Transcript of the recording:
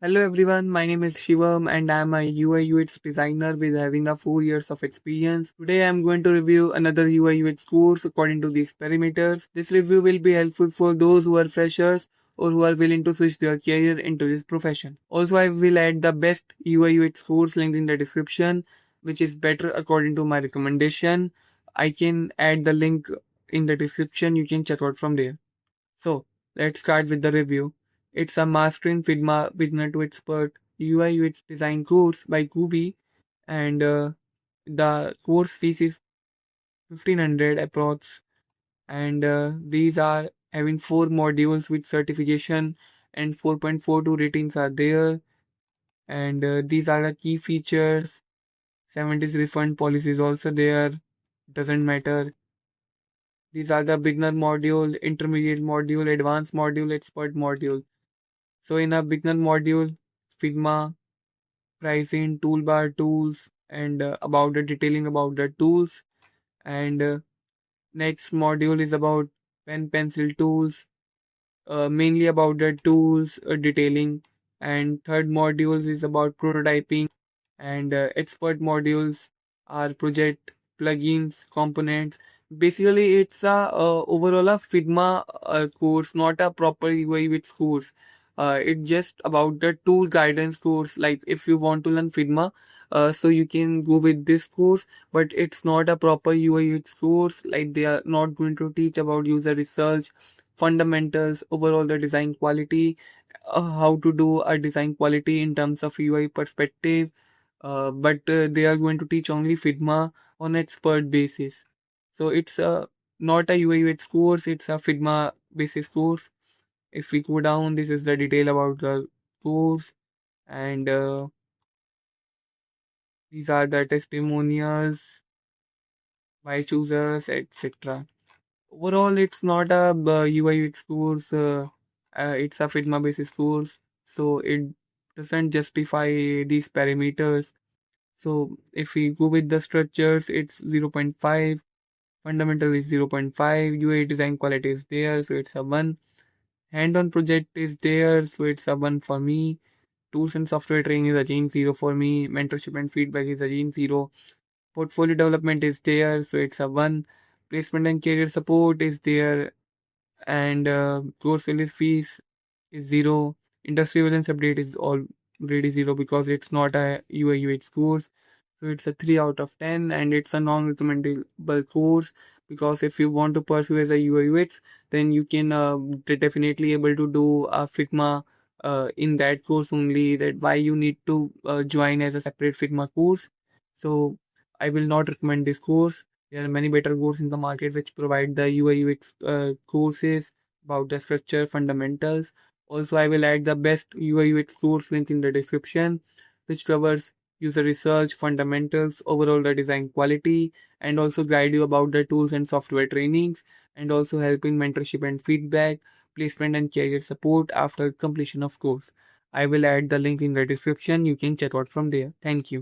Hello everyone, my name is Shivam and I'm a UI UX designer with having a 4 years of experience. Today I'm going to review another UI UX course according to these parameters. This review will be helpful for those who are freshers or who are willing to switch their career into this profession. Also, I will add the best UI UX course linked in the description, which is better according to my recommendation. I can add the link in the description, you can check out from there. So, let's start with the review. It's a Master in Figma Beginner to Expert UI UX Design course by GUVI, and the course fees is 1500 approx. And these are having 4 modules with certification, and 4.42 ratings are there. And these are the key features. 70s refund policy is also there. Doesn't matter. These are the beginner module, intermediate module, advanced module, expert module. So in a beginner module, Figma, pricing, toolbar, tools, and about the detailing about the tools. And next module is about pen pencil tools, mainly about the tools detailing. And third modules is about prototyping. And expert modules are project plugins components. Basically it's a overall a Figma course, not a proper UI with course. It's just about the tool guidance course. Like if you want to learn Figma, so you can go with this course, but it's not a proper UI UX course. Like they are not going to teach about user research, fundamentals, overall the design quality, how to do a design quality in terms of UI perspective, but they are going to teach only Figma on expert basis. So it's not a UI UX course, it's a Figma basis course. If we go down, this is the detail about the course, and these are the testimonials by choosers, etc. Overall, it's not a UI UX course, it's a Figma basis course, so it doesn't justify these parameters. So if we go with the structures, it's 0.5, fundamental is 0.5, UI design quality is there, so it's a 1. Hand-on project is there, so it's a 1 for me. Tools and software training is again 0 for me. Mentorship and feedback is again 0. Portfolio development is there, so it's a 1. Placement and career support is there, and course release fees is 0. Industry balance update is already 0 because it's not a UI UX course. So it's a 3 out of 10, and it's a non-recommendable course because if you want to pursue as a UI UX, then you can definitely able to do a Figma in that course only. That why you need to join as a separate Figma course. So I will not recommend this course. There are many better courses in the market which provide the UI UX courses about the structure fundamentals. Also, I will add the best UI UX course link in the description, which covers user research, fundamentals, overall the design quality, and also guide you about the tools and software trainings, and also help in mentorship and feedback, placement and career support after completion of course. I will add the link in the description. You can check out from there. Thank you.